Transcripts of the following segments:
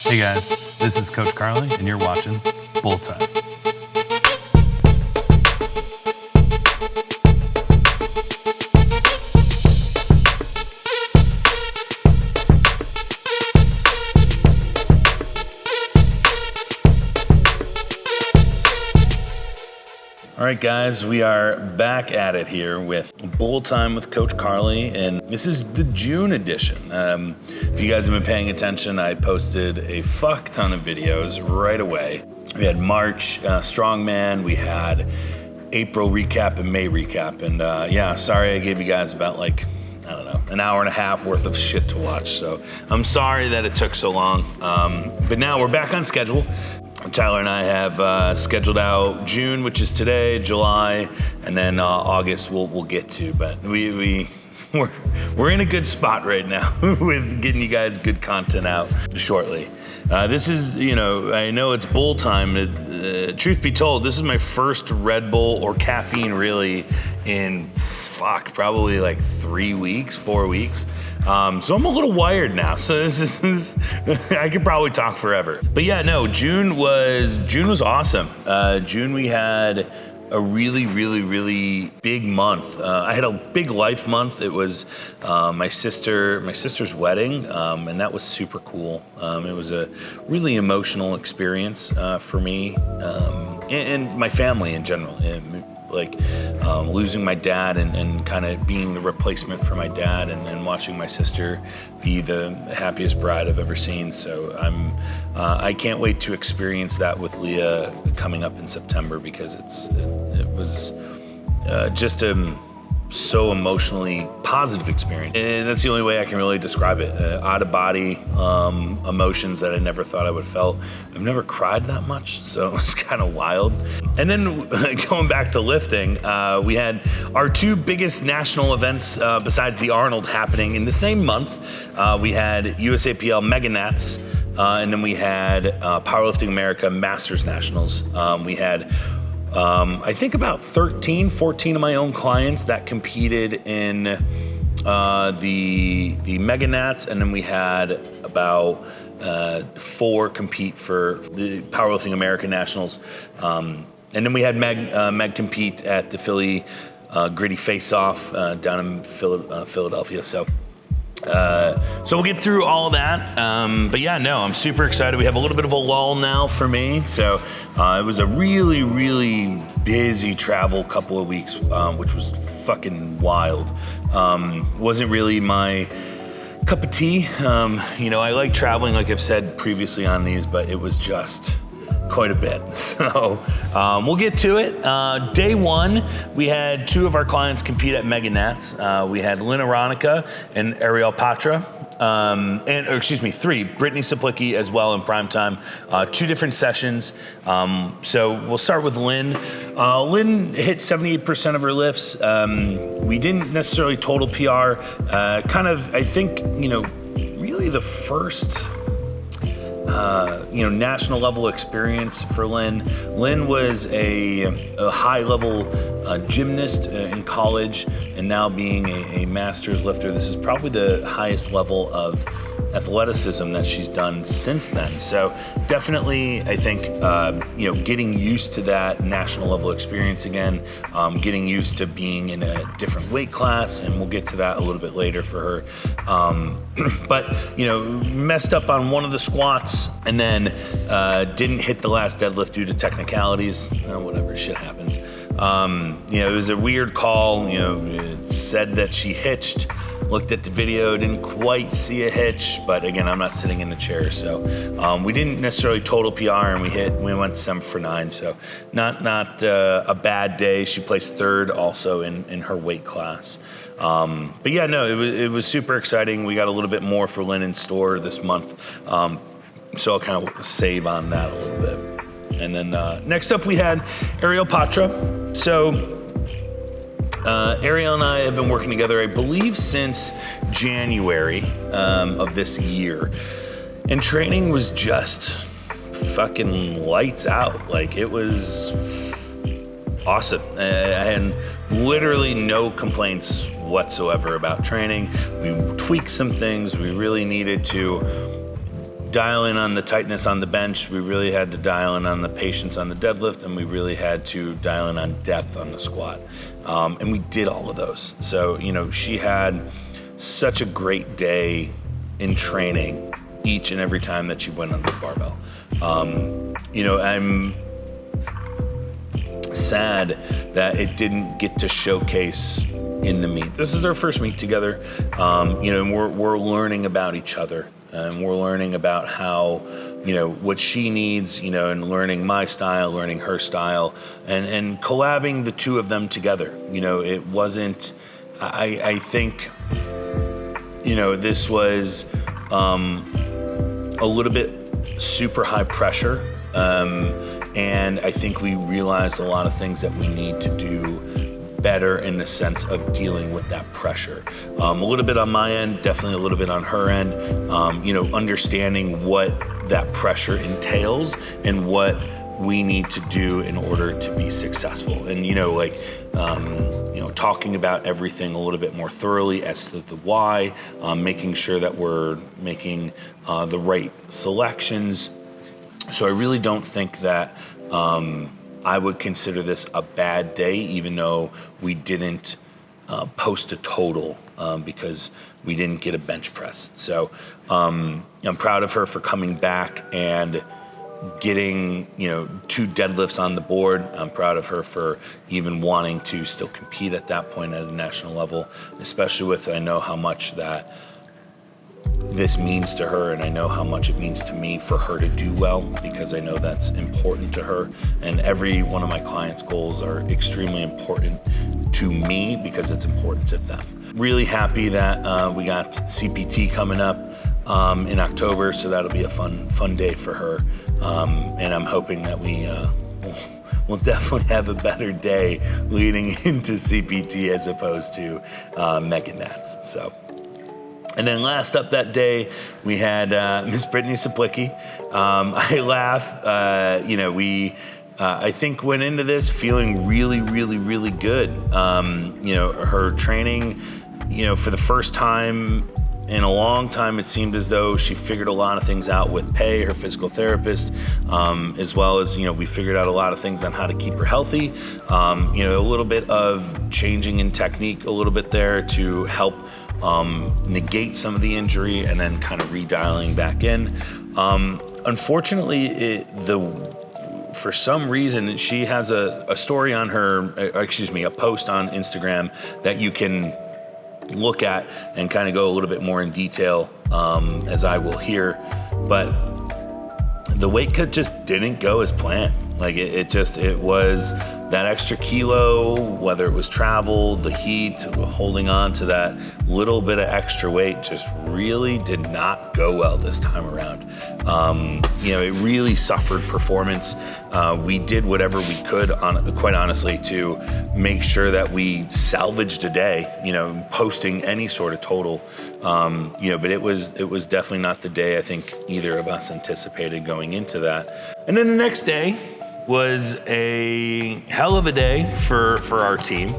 Hey guys, this is Coach Carly, and you're watching Bull Time. All right, guys, we are back at it here with Bull Time with Coach Carly, and this is the June edition. If you guys have been paying attention, I posted a fuck ton of videos right away. We had March Strongman, we had April recap and May recap, and yeah, sorry I gave you guys about like, I don't know, an hour and a half worth of shit to watch, so I'm sorry that it took so long, but now we're back on schedule. Tyler and I have scheduled out June, which is today, July, and then August we'll get to. But we're in a good spot right now with getting you guys good content out shortly. This is, I know it's Bull Time. Truth be told, this is my first Red Bull or caffeine really in probably like 4 weeks. So I'm a little wired now. So this is I could probably talk forever. But yeah, no, June was awesome. June we had a really big month. I had a big life month. It was my sister's wedding, and that was super cool. It was a really emotional experience for me and my family in general. Losing my dad and kind of being the replacement for my dad and watching my sister be the happiest bride I've ever seen. So I can't wait to experience that with Leah coming up in September, because it was just a so emotionally positive experience. And that's the only way I can really describe it. Out of body emotions that I never thought I would felt. I've never cried that much, so it's kind of wild. And then going back to lifting, we had our two biggest national events besides the Arnold happening in the same month. We had USAPL Mega Nats, and then we had Powerlifting America Masters Nationals. We had I think about 14 of my own clients that competed in the Mega Nats, and then we had about 4 compete for the Powerlifting America Nationals, and then we had Meg compete at the Philly Gritty Face Off down in Philadelphia. So we'll get through all that, but yeah, no, I'm super excited. We have a little bit of a lull now for me, so it was a really busy travel couple of weeks, which was fucking wild. Wasn't really my cup of tea. I like traveling, like I've said previously on these, but it was just quite a bit. So we'll get to it. Day one, we had 2 of our clients compete at Mega Nats. We had Lynn Aronica and Ariel Patra. 3, Brittany Saplicki as well in prime time. 2 different sessions. So we'll start with Lynn. Lynn hit 78% of her lifts. We didn't necessarily total PR. I think, really the first national level experience for Lynn. Lynn was a high level gymnast in college, and now being a master's lifter, this is probably the highest level of athleticism that she's done since then. So definitely, I think, getting used to that national level experience again, getting used to being in a different weight class, and we'll get to that a little bit later for her. But, messed up on one of the squats, and then didn't hit the last deadlift due to technicalities. Whatever, shit happens. It was a weird call. It said that she hitched. Looked at the video, didn't quite see a hitch, but again, I'm not sitting in the chair, so we didn't necessarily total PR, and we went 7 for 9, so not a bad day. She placed 3rd also in her weight class. But yeah, no, it was super exciting. We got a little bit more for Lynn in store this month, so I'll kind of save on that a little bit. And then next up we had Ariel Patra. So Ariel and I have been working together, I believe, since January of this year. And training was just fucking lights out. Like, it was awesome. I had literally no complaints whatsoever about training. We tweaked some things. We really needed to dial in on the tightness on the bench. We really had to dial in on the patience on the deadlift, and we really had to dial in on depth on the squat. And we did all of those. So, she had such a great day in training each and every time that she went on the barbell. I'm sad that it didn't get to showcase in the meet. This is our first meet together, and we're learning about each other, and we're learning about how, what she needs, and learning my style, learning her style, and collabing the two of them together. It wasn't, I think, this was a little bit super high pressure, and I think we realized a lot of things that we need to do better in the sense of dealing with that pressure. A little bit on my end, definitely a little bit on her end, understanding what that pressure entails and what we need to do in order to be successful. And, talking about everything a little bit more thoroughly as to the why, making sure that we're making the right selections. So I really don't think that I would consider this a bad day, even though we didn't post a total because we didn't get a bench press. So I'm proud of her for coming back and getting 2 deadlifts on the board. I'm proud of her for even wanting to still compete at that point at a national level, especially with, I know how much that this means to her, and I know how much it means to me for her to do well, because I know that's important to her. And every one of my clients' goals are extremely important to me because it's important to them. Really happy that we got CPT coming up in October, so that'll be a fun day for her. And I'm hoping that we'll definitely have a better day leading into CPT as opposed to Mega Nats. So. And then last up that day, we had Miss Brittany Saplicki. I laugh, I think went into this feeling really, really, really good. Her training, for the first time in a long time, it seemed as though she figured a lot of things out with Pei, her physical therapist, as well as, we figured out a lot of things on how to keep her healthy. A little bit of changing in technique a little bit there to help negate some of the injury, and then kind of redialing back in. Unfortunately, for some reason, she has a story on her, a post on Instagram that you can look at and kind of go a little bit more in detail, as I will here. But the weight cut just didn't go as planned. Like it was that extra kilo, whether it was travel, the heat, holding on to that little bit of extra weight just really did not go well this time around. It really suffered performance. We did whatever we could, quite honestly, to make sure that we salvaged a day, posting any sort of total. But it was definitely not the day I think either of us anticipated going into that. And then the next day was a hell of a day for our team.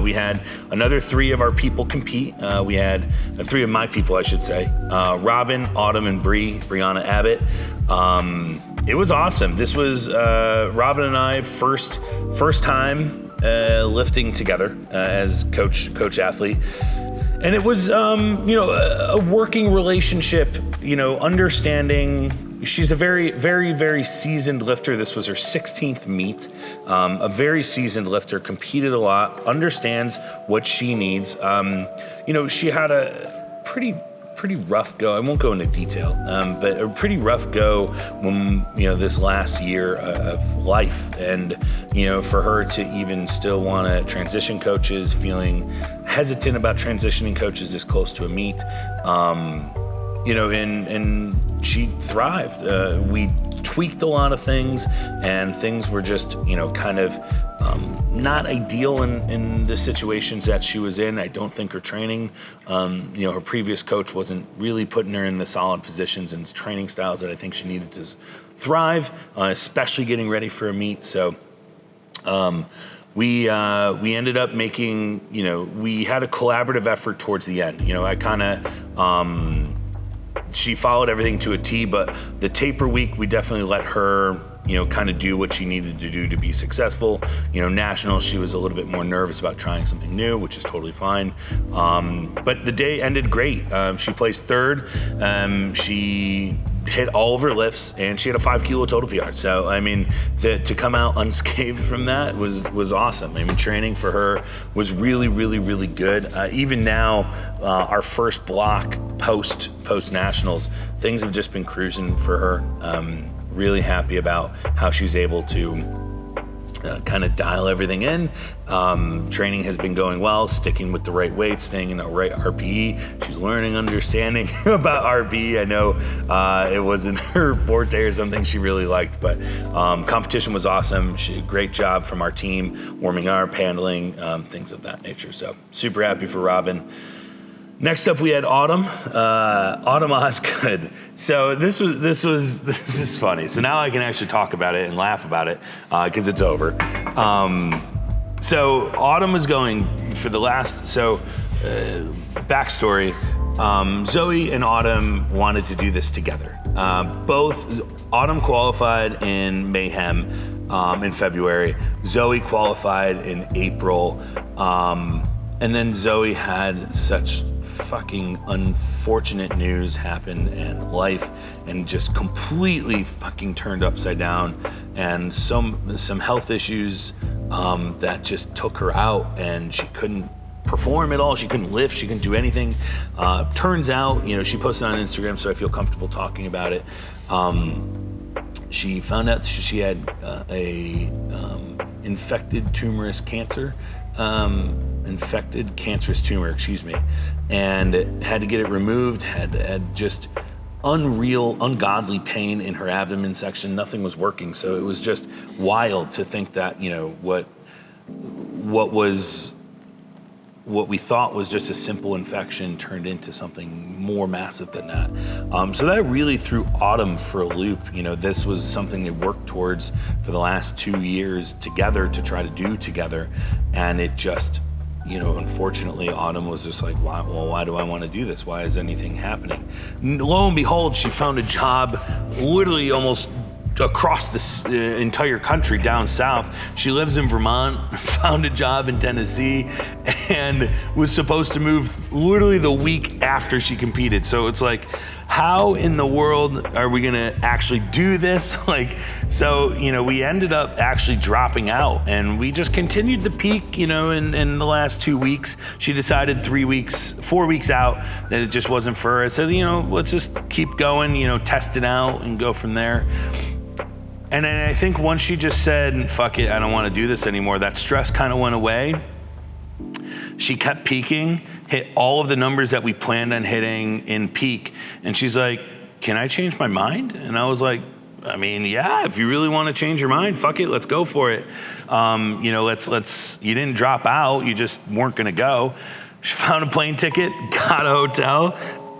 We had another 3 of our people compete. We had 3 of my people, I should say. Robin, Autumn, and Brianna Abbott. It was awesome. This was Robin and I first time lifting together as coach athlete. And it was, a working relationship, understanding. She's a very, very, very seasoned lifter. This was her 16th meet. A very seasoned lifter, competed a lot, understands what she needs. She had a pretty rough go. I won't go into detail, but a pretty rough go when, this last year of life. And, for her to even still want to transition coaches, feeling hesitant about transitioning coaches this close to a meet, and she thrived. We tweaked a lot of things, and things were just, kind of not ideal in the situations that she was in. I don't think her training, her previous coach wasn't really putting her in the solid positions and training styles that I think she needed to thrive, especially getting ready for a meet. So we ended up making, we had a collaborative effort towards the end. I kind of she followed everything to a T, but the taper week, we definitely let her, kind of do what she needed to do to be successful. Nationals, she was a little bit more nervous about trying something new, which is totally fine. But the day ended great. She placed third. She hit all of her lifts, and she had a 5 kilo total PR. So, to come out unscathed from that was awesome. Training for her was really, really, really good. Even now, our first block post Nationals, things have just been cruising for her. Really happy about how she's able to kind of dial everything in. Training has been going well, sticking with the right weight, staying in the right RPE. She's learning, understanding about RPE. I know it wasn't her forte or something she really liked, but competition was awesome. Great job from our team, warming up, handling, things of that nature. So super happy for Robin. Next up, we had Autumn. Autumn Osgood. So this is funny. So now I can actually talk about it and laugh about it because it's over. So Autumn was going for the last. So backstory: Zoe and Autumn wanted to do this together. Both Autumn qualified in Mayhem in February. Zoe qualified in April, and then Zoe had such fucking unfortunate news happen, and life, and just completely fucking turned upside down, and some health issues that just took her out, and she couldn't perform at all. She couldn't lift. She couldn't do anything. Turns out, she posted on Instagram, so I feel comfortable talking about it. She found out she had a infected cancerous tumor, and had to get it removed, had just ungodly pain in her abdomen section. Nothing was working. So it was just wild to think that, what we thought was just a simple infection turned into something more massive than that. So that really threw Autumn for a loop. This was something they worked towards for the last 2 years together to try to do together. And it just, unfortunately, Autumn was just like, why do I want to do this? Why is anything happening? Lo and behold, she found a job literally almost across this entire country down south. She lives in Vermont, found a job in Tennessee, and was supposed to move literally the week after she competed. So it's like, how in the world are we gonna actually do this? So we ended up actually dropping out, and we just continued the peak, in the last 2 weeks. She decided 4 weeks out that it just wasn't for her. I said, let's just keep going, test it out and go from there. And then I think once she just said, fuck it, I don't want to do this anymore, that stress kind of went away. She kept peaking, hit all of the numbers that we planned on hitting in peak. And she's like, can I change my mind? And I was like, yeah, if you really want to change your mind, fuck it, let's go for it. You didn't drop out, you just weren't going to go. She found a plane ticket, got a hotel,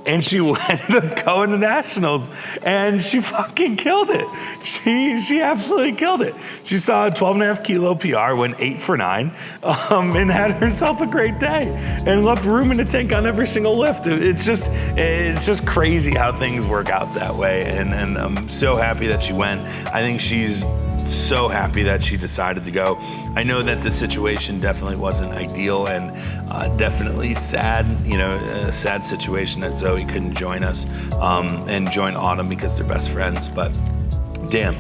and she ended up going to Nationals, and she fucking killed it. She absolutely killed it. She saw a 12.5 kilo PR, went 8 for 9, and had herself a great day, and left room in the tank on every single lift. It's just crazy how things work out that way, and I'm so happy that she went. I think she's so happy that she decided to go. I know that the situation definitely wasn't ideal, and definitely sad, a sad situation that Zoe couldn't join us and join Autumn because they're best friends. But damn,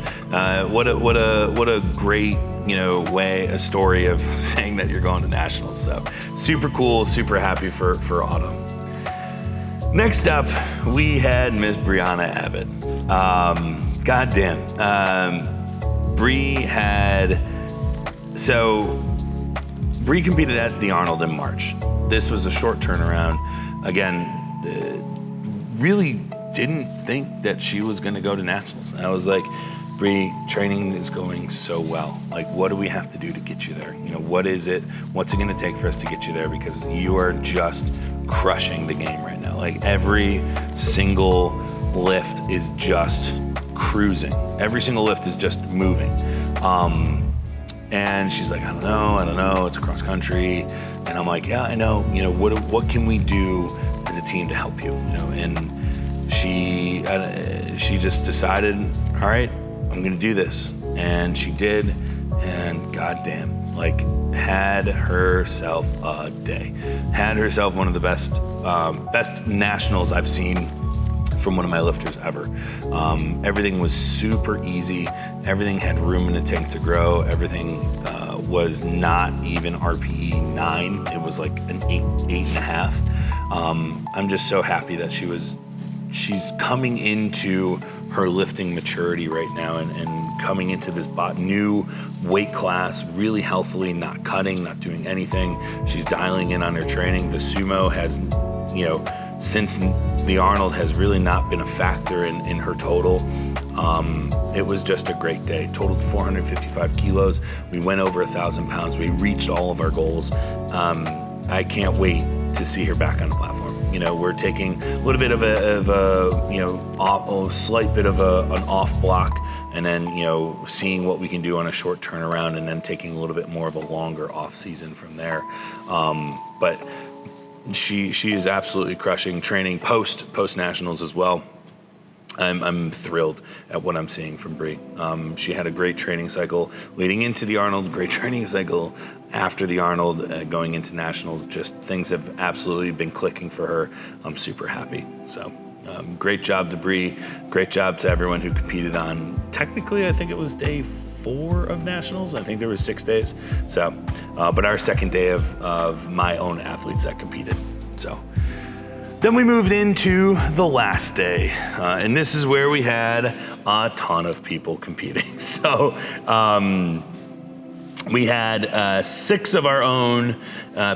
what a great a story of saying that you're going to Nationals. So super cool, super happy for Autumn. Next up, we had Miss Brianna Abbott. Goddamn. Bree competed at the Arnold in March. This was a short turnaround. Again, really didn't think that she was going to go to Nationals. I was like, Bree, training is going so well. What do we have to do to get you there? What is it? What's it going to take for us to get you there? Because you are just crushing the game right now. Every single lift is just cruising. Every single lift is just moving. And she's like, I don't know, it's cross country. And I'm like, yeah, I know, what can we do as a team to help you? And she just decided, all right, I'm gonna do this, and she did, and goddamn, like, had herself a day. Had herself one of the best nationals I've seen from one of my lifters ever. Everything was super easy. Everything had room in the tank to grow. Everything was not even RPE 9. It was like an 8.5. I'm just so happy that she's coming into her lifting maturity right now and coming into this new weight class really healthily, not cutting, not doing anything. She's dialing in on her training. The sumo has, since the Arnold, has really not been a factor in her total. It was just a great day. Totaled 455 kilos. We went over 1,000 pounds. We reached all of our goals. I can't wait to see her back on the platform. We're taking a little bit of a slight bit of an off block, and then, seeing what we can do on a short turnaround, and then taking a little bit more of a longer off season from there. But she is absolutely crushing, training post nationals as well. I'm thrilled at what I'm seeing from Bree. She had a great training cycle leading into the Arnold, great training cycle after the Arnold, going into nationals. Just things have absolutely been clicking for her. I'm super happy. So great job to Bree. Great job to everyone who competed on, technically, I think it was day 4 of nationals. I think there was 6 days. So, but our second day of my own athletes that competed. So. Then we moved into the last day, and this is where we had a ton of people competing. So we had 6 of our own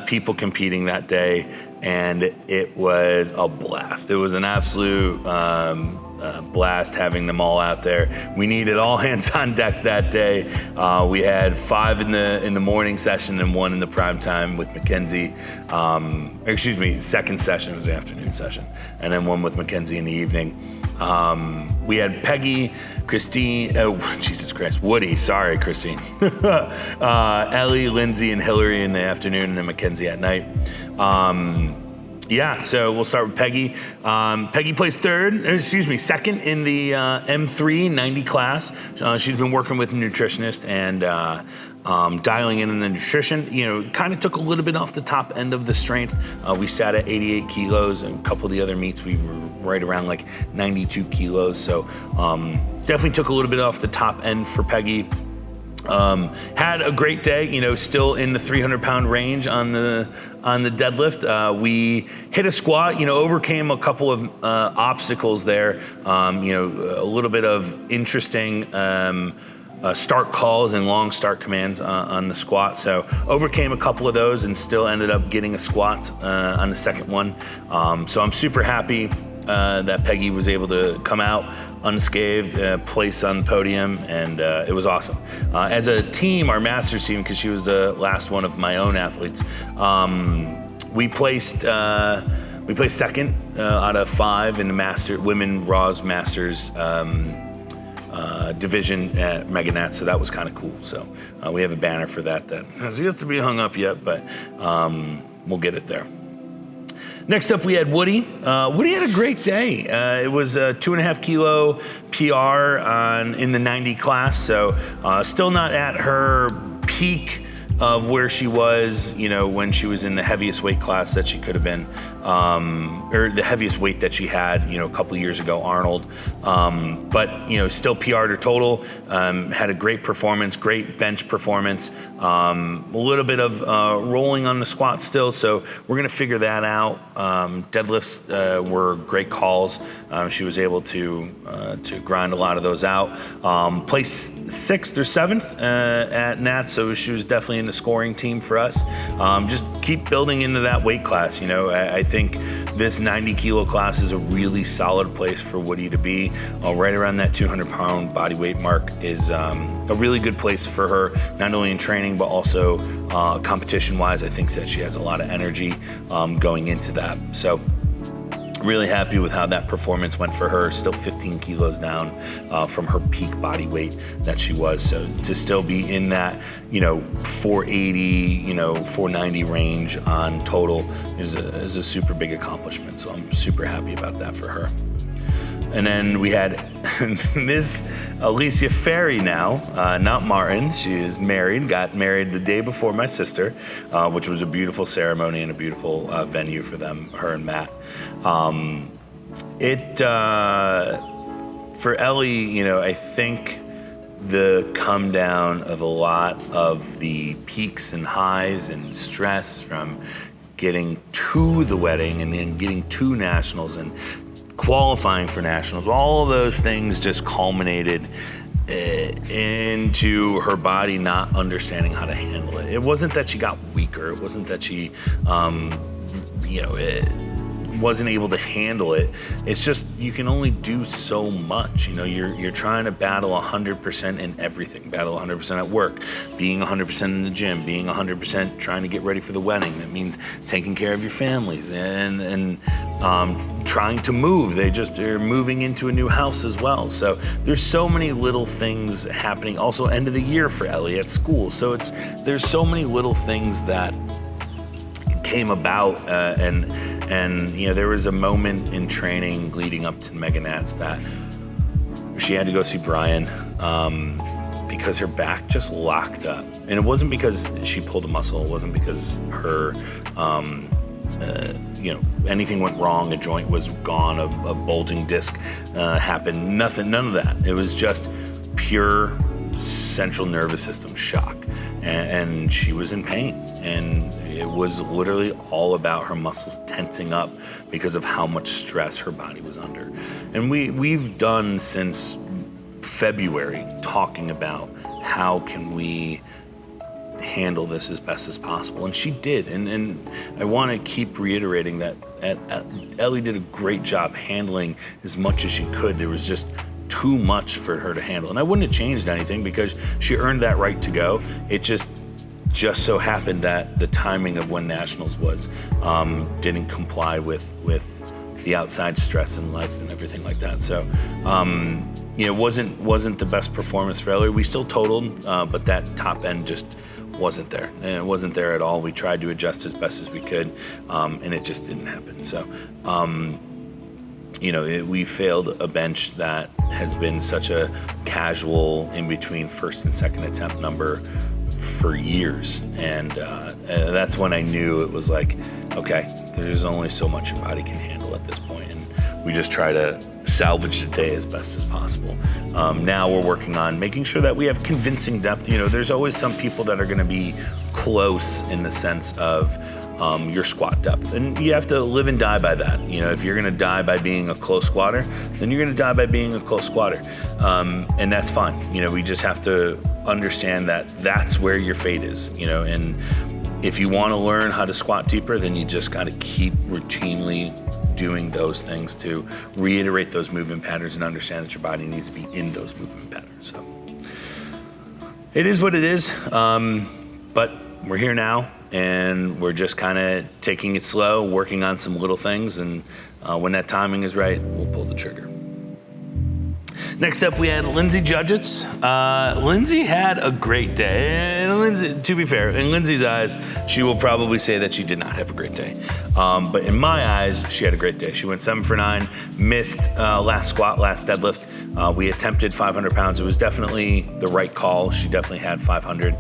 people competing that day, and it was a blast. It was an absolute blast having them all out there. We needed all hands on deck that day. We had 5 in the morning session and 1 in the prime time with Mackenzie. Second session was the afternoon session, and then 1 with Mackenzie in the evening. We had Peggy, Christine, Woody, sorry, Christine. Ellie, Lindsay, and Hillary in the afternoon, and then Mackenzie at night. So we'll start with Peggy. Peggy placed second in the M3 90 class. She's been working with a nutritionist and dialing in the nutrition. Kind of took a little bit off the top end of the strength. We sat at 88 kilos, and a couple of the other meets we were right around like 92 kilos. So definitely took a little bit off the top end for Peggy. Had a great day, still in the 300-pound range on the deadlift. We hit a squat, overcame a couple of obstacles there. A little bit of interesting start calls and long start commands on the squat. So overcame a couple of those and still ended up getting a squat on the second one. So I'm super happy that Peggy was able to come out unscathed, place on the podium, and it was awesome. As a team, our masters team, because she was the last one of my own athletes, we placed second out of 5 in the women Raws Masters division at Meganet, so that was kind of cool. So we have a banner for that has yet to be hung up yet, but we'll get it there. Next up, we had Woody. Woody had a great day. It was a 2.5 kilo PR in the 90 class, so still not at her peak of where she was, when she was in the heaviest weight class that she could have been, or the heaviest weight that she had, a couple of years ago, Arnold. But still PR'd her total. Had a great performance, great bench performance. A little bit of rolling on the squat still, so we're gonna figure that out. Deadlifts were great calls. She was able to grind a lot of those out. Placed 6th or 7th at Nats, so she was definitely in the scoring team for us. Just keep building into that weight class. I think this 90 kilo class is a really solid place for Woody to be. Right around that 200-pound body weight mark is a really good place for her, not only in training but also competition-wise. I think that she has a lot of energy going into that. So really happy with how that performance went for her. Still 15 kilos down from her peak body weight that she was. So to still be in that 480, 490 range on total is a super big accomplishment. So I'm super happy about that for her. And then we had Miss Alicia Ferry now, not Martin. She is married, got married the day before my sister, which was a beautiful ceremony and a beautiful venue for them, her and Matt. For Ellie, I think the come down of a lot of the peaks and highs and stress from getting to the wedding and then getting to nationals and qualifying for nationals, all of those things just culminated into her body not understanding how to handle it. It wasn't that she got weaker. It wasn't that she, wasn't able to handle it. It's just you can only do so much. You're trying to battle 100% in everything. Battle 100% at work, being 100% in the gym, being 100% trying to get ready for the wedding. That means taking care of your families and trying to move. They're moving into a new house as well. So there's so many little things happening. Also, end of the year for Ellie at school. So there's so many little things that came about, and there was a moment in training leading up to Mega Nats that she had to go see Brian because her back just locked up, and it wasn't because she pulled a muscle. It wasn't because her anything went wrong. A joint was gone. A bulging disc happened. None of that. It was just pure central nervous system shock, and she was in pain, and it was literally all about her muscles tensing up because of how much stress her body was under. And we've done since February talking about how can we handle this as best as possible, and she did. And I want to keep reiterating that Ellie did a great job handling as much as she could. There was just too much for her to handle, and I wouldn't have changed anything because she earned that right to go. It just so happened that the timing of when nationals was didn't comply with the outside stress in life and everything like that. So it wasn't the best performance for Ellie. We still totaled, but that top end just wasn't there. And it wasn't there at all. We tried to adjust as best as we could, and it just didn't happen. So we failed a bench that has been such a casual in between first and second attempt number for years, and that's when I knew it was like, okay, there's only so much your body can handle at this point, and we just try to salvage the day as best as possible. Now we're working on making sure that we have convincing depth. There's always some people that are going to be close in the sense of your squat depth, and you have to live and die by that. If you're going to die by being a close squatter, then you're going to die by being a close squatter, and that's fine. We just have to understand that that's where your fate is. And if you want to learn how to squat deeper, then you just got to keep routinely doing those things to reiterate those movement patterns and understand that your body needs to be in those movement patterns. So it is what it is, but we're here now, and we're just kind of taking it slow, working on some little things, and when that timing is right, we'll pull the trigger. Next up, we had Lindsay Judgetts. Lindsay had a great day. And Lindsay, to be fair, in Lindsay's eyes, she will probably say that she did not have a great day. But in my eyes, she had a great day. She went 7 for 9, missed last squat, last deadlift. We attempted 500 pounds. It was definitely the right call. She definitely had 500.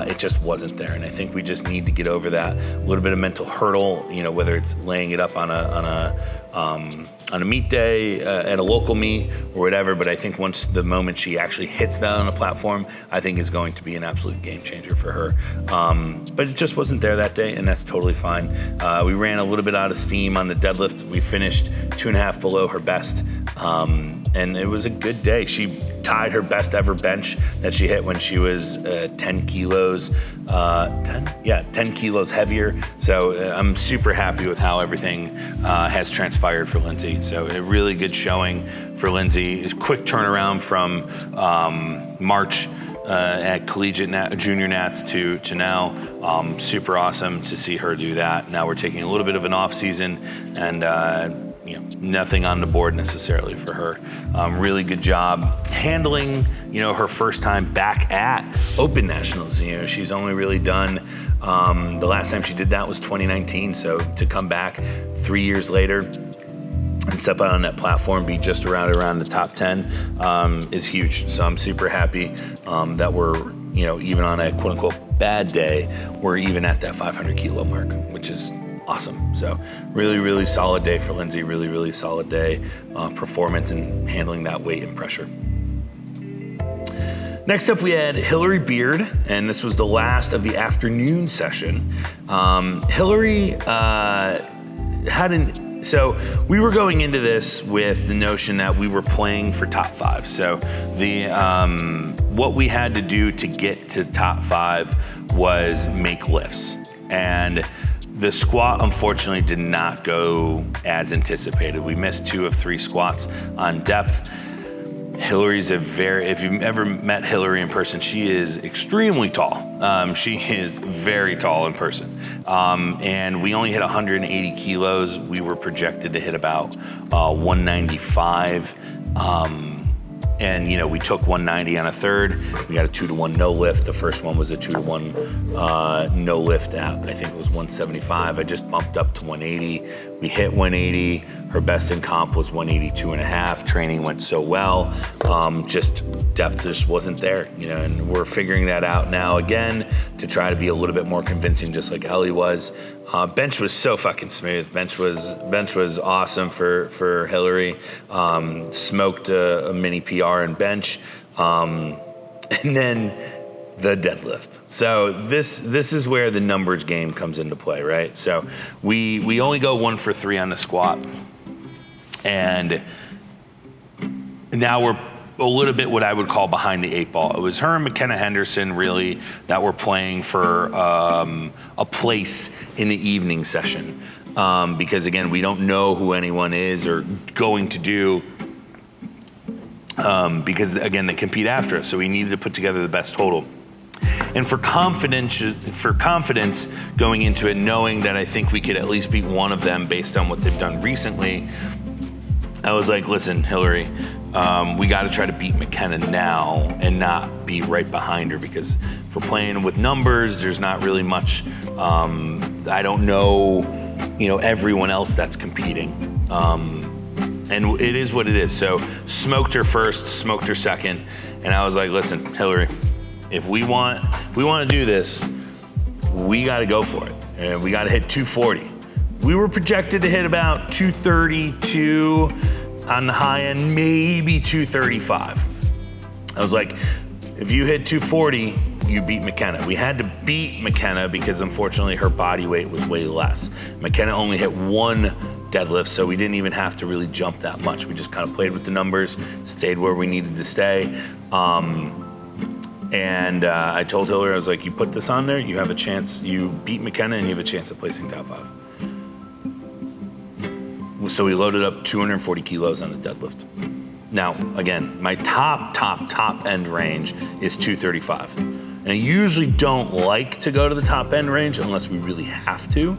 It just wasn't there. And I think we just need to get over that little bit of mental hurdle, whether it's laying it up on a meet day, at a local meet or whatever. But I think once the moment she actually hits that on a platform, I think is going to be an absolute game changer for her. But it just wasn't there that day, and that's totally fine. We ran a little bit out of steam on the deadlift. We finished 2.5 below her best. And it was a good day. She tied her best ever bench that she hit when she was 10 kilos heavier. So I'm super happy with how everything has transpired for Lindsay. So a really good showing for Lindsay. A quick turnaround from March at collegiate junior Nats to now. Super awesome to see her do that. Now we're taking a little bit of an off season, and nothing on the board necessarily for her. Really good job handling, her first time back at Open Nationals. She's only really done, the last time she did that was 2019. So to come back 3 years later and step out on that platform, be just around the top 10 is huge. So I'm super happy that we're, even on a quote unquote bad day, we're even at that 500 kilo mark, which is awesome. So really, really solid day for Lindsay, really, really solid day performance and handling that weight and pressure. Next up, we had Hillary Beard, and this was the last of the afternoon session. Hillary so we were going into this with the notion that we were playing for top 5. So what we had to do to get to top 5 was make lifts. And the squat, unfortunately, did not go as anticipated. We missed 2 of 3 squats on depth. Hillary's if you've ever met Hillary in person, she is extremely tall. She is very tall in person. And we only hit 180 kilos. We were projected to hit about 195. And we took 190 on a third. We got a 2-to-1 no lift. The first one was a 2-to-1 no lift at, I think it was 175. I just bumped up to 180. We hit 180. Her best in comp was 182.5. Training went so well. Just depth just wasn't there, and we're figuring that out now again to try to be a little bit more convincing, just like Ellie was. Bench was so fucking smooth. Bench was awesome for Hillary. Smoked a mini PR in bench, and then the deadlift. So this is where the numbers game comes into play, right? So we only go 1 for 3 on the squat, and now we're a little bit what I would call behind the 8 ball. It was her and McKenna Henderson really that were playing for a place in the evening session, because again, we don't know who anyone is or going to do, because again, they compete after us. So we needed to put together the best total. And for confidence going into it, knowing that I think we could at least beat one of them based on what they've done recently, I was like, listen, Hillary, we got to try to beat McKenna now and not be right behind her, because if we're playing with numbers, there's not really much. I don't know, everyone else that's competing. And it is what it is. So smoked her first, smoked her second. And I was like, listen, Hillary, if we want to do this, we got to go for it. And we got to hit 240. We were projected to hit about 232 on the high end, maybe 235. I was like, if you hit 240, you beat McKenna. We had to beat McKenna because unfortunately her body weight was way less. McKenna only hit 1 deadlift, so we didn't even have to really jump that much. We just kind of played with the numbers, stayed where we needed to stay. And I told Hillary, I was like, you put this on there, you have a chance, you beat McKenna and you have a chance of placing top 5. So we loaded up 240 kilos on the deadlift. Now, again, my top end range is 235. And I usually don't like to go to the top end range unless we really have to.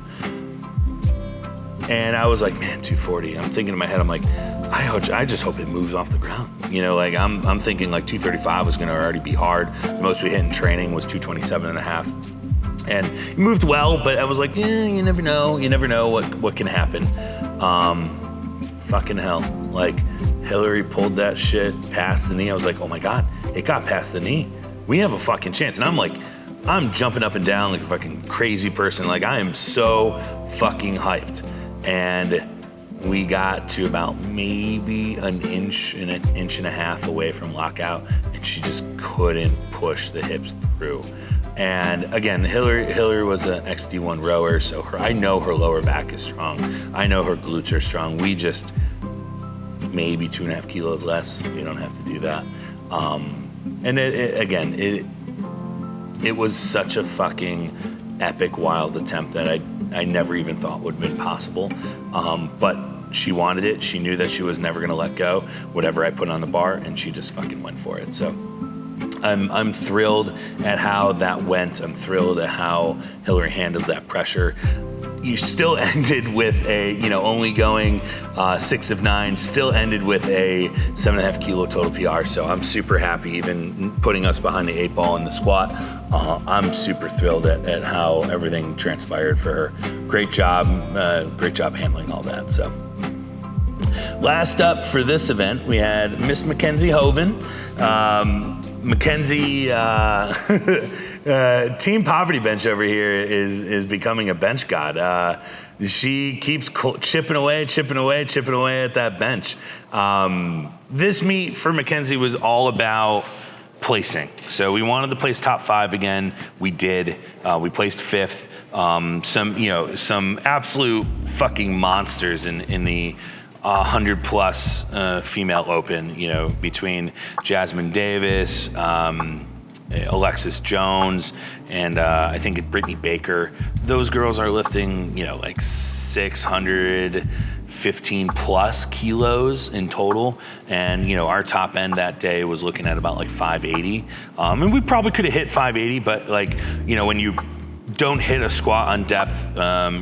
And I was like, man, 240. I'm thinking in my head, I'm like, I just hope it moves off the ground. I'm thinking like 235 was gonna already be hard. The most we hit in training was 227.5. And it moved well, but I was like, you never know what can happen. Fucking hell. Like, Hillary pulled that shit past the knee. I was like, oh my God, it got past the knee. We have a fucking chance. And I'm jumping up and down like a fucking crazy person. Like, I am so fucking hyped. And we got to about maybe an inch and a half away from lockout, and she just couldn't push the hips through. And again, Hillary was an XD1 rower, so I know her lower back is strong. I know her glutes are strong. We just maybe 2.5 kilos less. You don't have to do that. And it was such a fucking epic, wild attempt that I never even thought would have been possible. But she wanted it. She knew that she was never gonna let go, whatever I put on the bar, and she just fucking went for it. So I'm thrilled at how that went. I'm thrilled at how Hillary handled that pressure. You still ended with only going 6 of 9, still ended with a 7.5 kilo total PR. So I'm super happy, even putting us behind the 8 ball in the squat. I'm super thrilled at how everything transpired for her. Great job handling all that. So Last up for this event, we had Miss Mackenzie Hoven. Mackenzie, Team Poverty Bench over here is becoming a bench god. She keeps chipping away at that bench. This meet for Mackenzie was all about placing. So we wanted to place top 5 again. We did. We placed 5th. Some absolute fucking monsters in the 100+ female open, between Jasmine Davis, Alexis Jones, and I think Brittany Baker. Those girls are lifting, like 615 plus kilos in total. And, our top end that day was looking at about like 580. And we probably could have hit 580, but when you don't hit a squat on depth,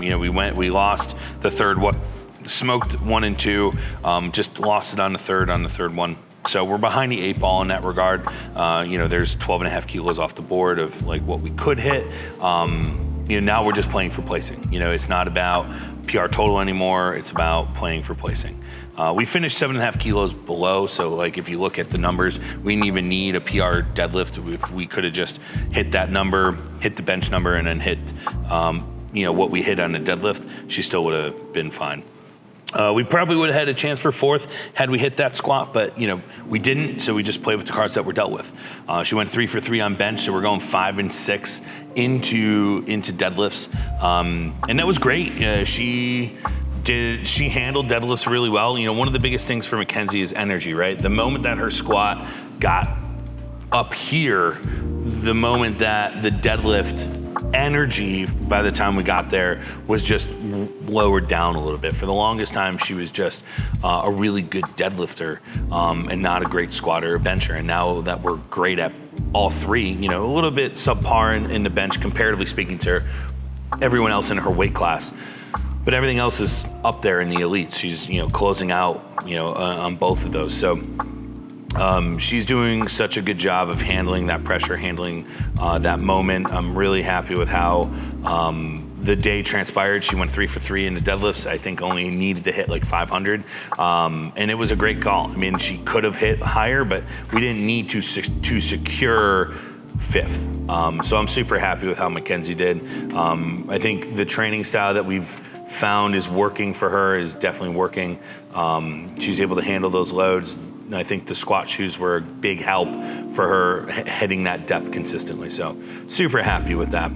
we lost the third one. Smoked 1 and 2, just lost it on the third one. So we're behind the 8 ball in that regard. There's 12.5 kilos off the board of like what we could hit. Now we're just playing for placing. It's not about PR total anymore. It's about playing for placing. We finished 7.5 kilos below. So like if you look at the numbers, we didn't even need a PR deadlift. We could have just hit that number, hit the bench number, and then hit what we hit on the deadlift. She still would have been fine. We probably would have had a chance for 4th had we hit that squat, but we didn't, so we just played with the cards that were dealt with. She went 3 for 3 on bench, so we're going 5 and 6 into deadlifts, and that was great. She handled deadlifts really well. One of the biggest things for Mackenzie is energy, right? The moment that her squat got up here, the moment that the deadlift energy by the time we got there was just lowered down a little bit. For the longest time, she was just a really good deadlifter and not a great squatter or bencher. And now that we're great at all 3, a little bit subpar in the bench, comparatively speaking to everyone else in her weight class. But everything else is up there in the elites. She's, closing out, on both of those. So she's doing such a good job of handling that pressure, handling that moment. I'm really happy with how the day transpired. She went 3 for 3 in the deadlifts. I think only needed to hit like 500. And it was a great call. I mean, she could have hit higher, but we didn't need to secure 5th. So I'm super happy with how Mackenzie did. I think the training style that we've found is working for her, is definitely working. She's able to handle those loads. And I think the squat shoes were a big help for her hitting that depth consistently. So super happy with that.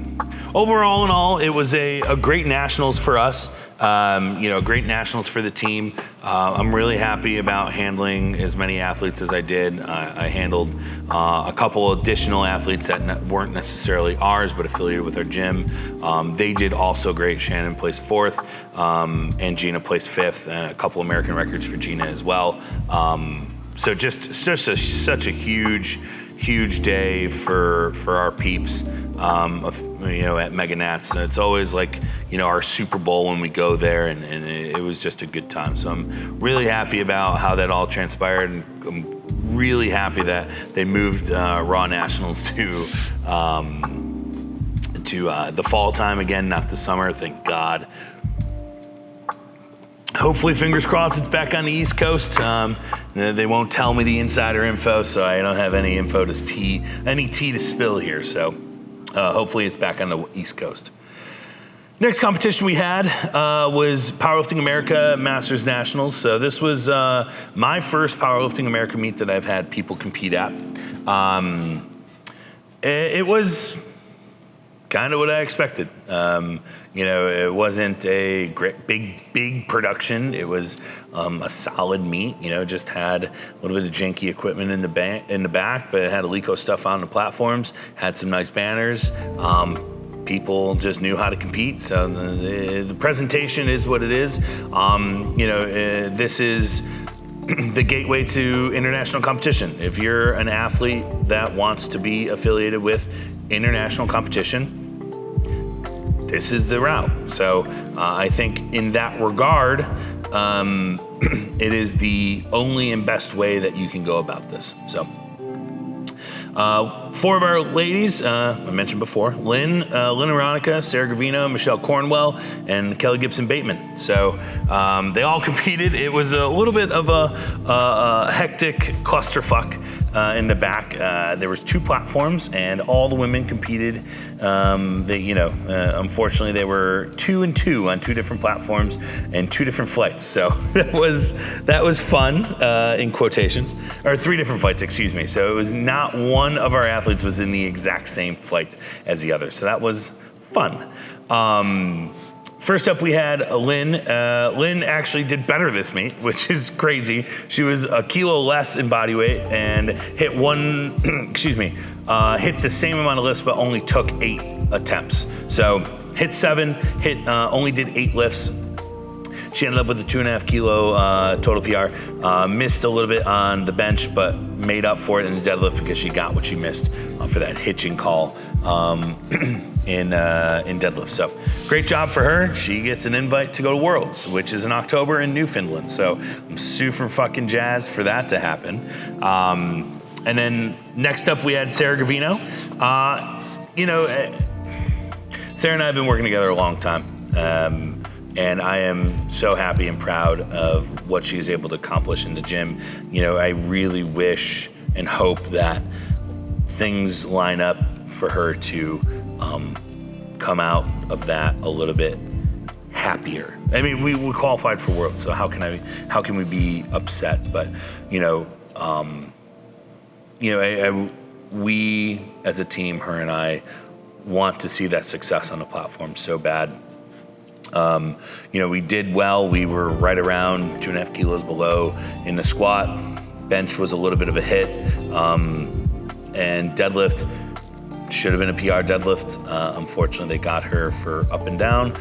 Overall in all, it was a great nationals for us. Great nationals for the team. I'm really happy about handling as many athletes as I did. I handled a couple additional athletes that weren't necessarily ours, but affiliated with our gym. They did also great. Shannon placed 4th, and Gina placed 5th. A couple American records for Gina as well. So just such a huge day for our peeps at Mega Nats. It's always like our Super Bowl when we go there, and it was just a good time. So I'm really happy about how that all transpired, and I'm really happy that they moved Raw Nationals to the fall time again, not the summer. Thank God. Hopefully, fingers crossed, it's back on the East Coast. They won't tell me the insider info, so I don't have any tea to spill here. So hopefully it's back on the East Coast. Next competition we had was Powerlifting America Masters Nationals. So this was my first Powerlifting America meet that I've had people compete at. It was kind of what I expected. It wasn't a great, big production. It was a solid meet. Just had a little bit of janky equipment in the back, but it had Eleiko stuff on the platforms. Had some nice banners. People just knew how to compete. So the presentation is what it is. This is the gateway to international competition. If you're an athlete that wants to be affiliated with international competition, this is the route. So I think in that regard, it is the only and best way that you can go about this. So 4 of our ladies, I mentioned before, Lynn Aronica, Sarah Gravino, Michelle Cornwell, and Kelly Gibson Bateman. So they all competed. It was a little bit of a hectic clusterfuck in the back. There was 2 platforms, and all the women competed. Unfortunately, they were 2 and 2 on 2 different platforms and 2 different flights. So that was fun, in quotations, or 3 different flights, excuse me. So it was not one of our athletes was in the exact same flight as the other. So that was fun. First up, we had Lynn. Lynn actually did better this meet, which is crazy. She was a kilo less in body weight and hit hit the same amount of lifts, but only took 8 attempts. So hit 7, only did 8 lifts. She ended up with a 2.5 kilo total PR. Missed a little bit on the bench, but made up for it in the deadlift because she got what she missed for that hitching call in deadlift. So great job for her. She gets an invite to go to Worlds, which is in October in Newfoundland. So I'm super fucking jazzed for that to happen. And then next up we had Sarah Gravino. Sarah and I have been working together a long time. And I am so happy and proud of what she's able to accomplish in the gym. I really wish and hope that things line up for her to come out of that a little bit happier. I mean, we qualified for Worlds, so how can we be upset? But we as a team, her and I, want to see that success on the platform so bad. We did well. We were right around 2.5 kilos below in the squat. Bench was a little bit of a hit. And deadlift should have been a PR deadlift. Unfortunately, they got her for up and down,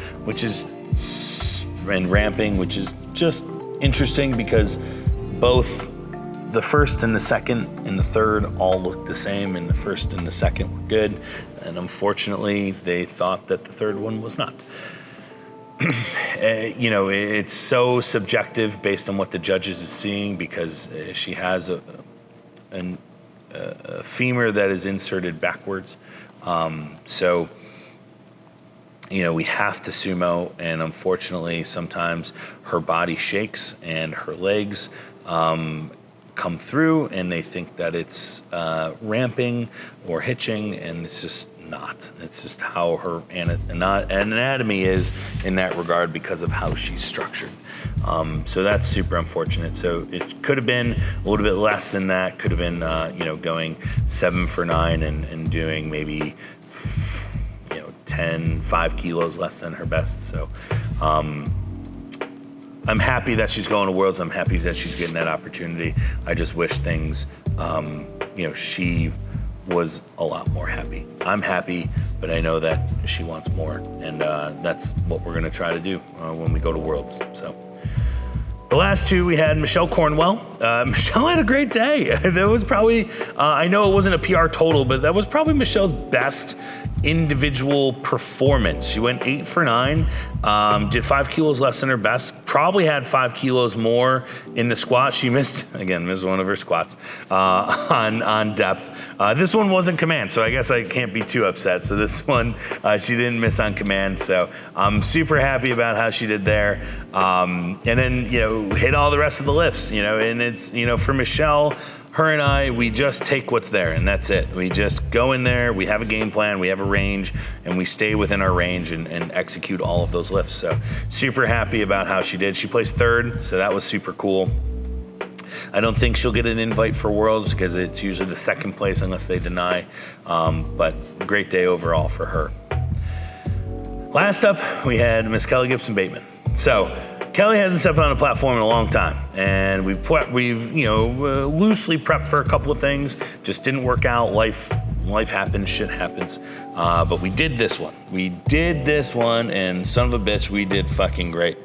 and ramping, which is just interesting because both the first and the second and the third all looked the same, and the first and the second were good. And unfortunately, they thought that the third one was not. It's so subjective based on what the judges is seeing because she has a femur that is inserted backwards. We have to sumo, and unfortunately, sometimes her body shakes and her legs come through, and they think that it's ramping or hitching, and it's just not. It's just how her anatomy is in that regard because of how she's structured. So that's super unfortunate. So it could have been a little bit less than that. Could have been, going 7 for 9 and doing maybe, 5 kilos less than her best. So I'm happy that she's going to Worlds. I'm happy that she's getting that opportunity. I just wish things, she was a lot more happy. I'm happy, but I know that she wants more, and that's what we're gonna try to do when we go to Worlds. So the last 2, we had Michelle Cornwell. Michelle had a great day. That was probably, I know it wasn't a PR total, but that was probably Michelle's best individual performance. She went 8 for 9, did 5 kilos less than her best, probably had 5 kilos more in the squat. She missed one of her squats on depth. This one wasn't command, so I guess I can't be too upset. So this one, she didn't miss on command. So I'm super happy about how she did there. And then, hit all the rest of the lifts, and it's, for Michelle, her and I, we just take what's there, and that's it. We just go in there, we have a game plan, we have a range, and we stay within our range and execute all of those lifts. So super happy about how she did. She placed 3rd, so that was super cool. I don't think she'll get an invite for Worlds because it's usually the 2nd place unless they deny, but great day overall for her. Last up, we had Miss Kelly Gibson Bateman. So Kelly hasn't stepped on a platform in a long time, and we've loosely prepped for a couple of things. Just didn't work out. Life happens, shit happens. But we did this one. And son of a bitch, we did fucking great.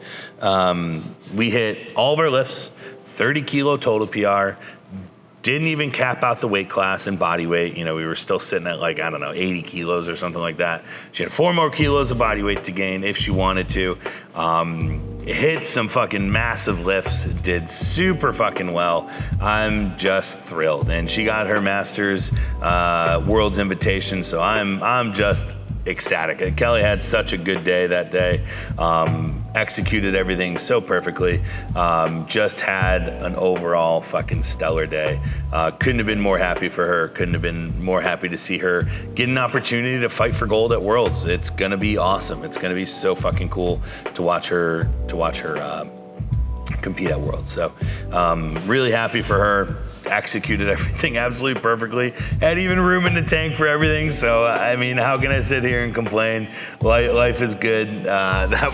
We hit all of our lifts, 30 kilo total PR. Didn't even cap out the weight class and body weight. We were still sitting at 80 kilos or something like that. She had 4 more kilos of body weight to gain if she wanted to. hit some fucking massive lifts, did super fucking well. I'm just thrilled. And she got her Masters World's invitation, so I'm just ecstatic. Kelly had such a good day that day. Executed everything so perfectly. Just had an overall fucking stellar day. Couldn't have been more happy for her. Couldn't have been more happy to see her get an opportunity to fight for gold at Worlds. It's gonna be awesome. It's gonna be so fucking cool to watch her compete at Worlds. So really happy for her. Executed everything absolutely perfectly. Had even room in the tank for everything. So I mean, how can I sit here and complain? Life is good. That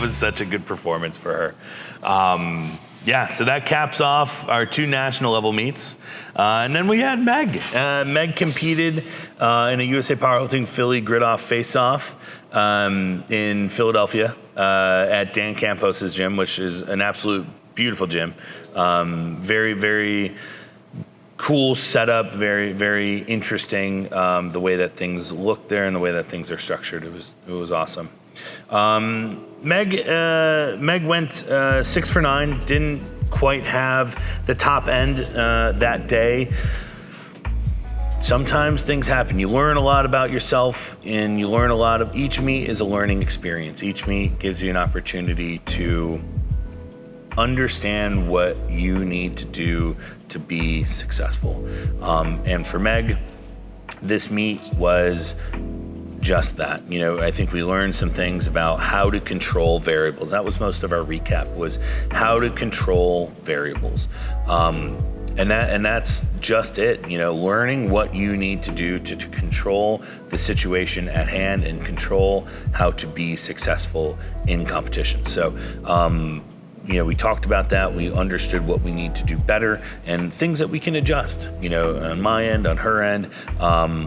was such a good performance for her. Yeah, so that caps off our 2 national level meets. And then we had Meg. Meg competed in a USA Powerlifting Philly Grid-Off Face-Off in Philadelphia at Dan Campos' gym, which is an absolute beautiful gym. Very, very cool setup, very, very interesting, the way that things look there and the way that things are structured. It was awesome. Meg went 6 for 9, didn't quite have the top end that day. Sometimes things happen. You learn a lot about yourself, and you learn a lot of, each meet is a learning experience. Each meet gives you an opportunity to understand what you need to do to be successful. And for Meg, this meet was just that. You know, I think we learned some things about how to control variables. That was most of our recap, was how to control variables. And that's just it, you know, learning what you need to do to control the situation at hand and control how to be successful in competition. So, you know, we talked about that. We understood what we need to do better and things that we can adjust, you know, on my end, on her end,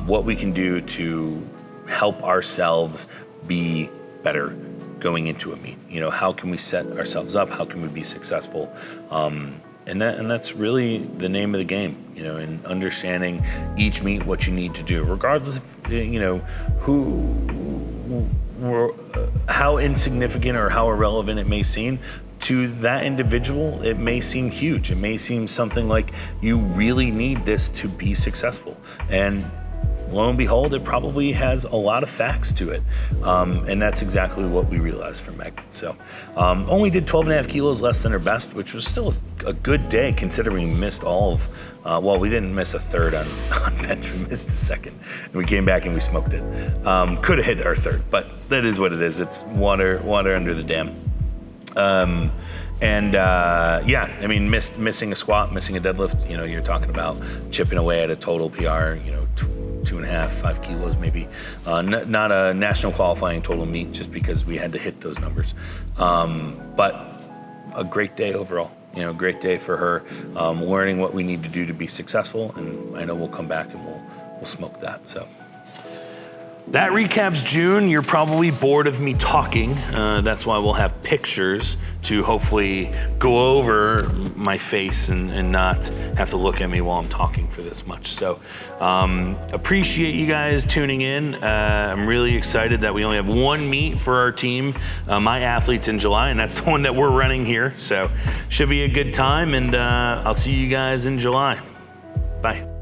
what we can do to help ourselves be better going into a meet. You know, how can we set ourselves up? How can we be successful? And that's really the name of the game, you know, in understanding each meet what you need to do, regardless of, you know, how insignificant or how irrelevant it may seem. To that individual, it may seem huge. It may seem something like you really need this to be successful. And lo and behold, it probably has a lot of facts to it. And that's exactly what we realized from Meg. So only did 12.5 kilos less than her best, which was still a good day considering we missed all of, well, we didn't miss a third on bench, we missed a second. And we came back and we smoked it. Could have hit our third, but that is what it is. It's water under the dam. Yeah, I mean, missing a squat, missing a deadlift, you know, you're talking about chipping away at a total PR, you know, 2.5, 5 kilos maybe. Not a national qualifying total meet just because we had to hit those numbers. But a great day overall, you know, great day for her, learning what we need to do to be successful. And I know we'll come back and we'll smoke that, so. That recaps June. You're probably bored of me talking. That's why we'll have pictures to hopefully go over my face and not have to look at me while I'm talking for this much. So appreciate you guys tuning in. I'm really excited that we only have 1 meet for our team, my athletes, in July, and that's the one that we're running here. So should be a good time, and I'll see you guys in July. Bye.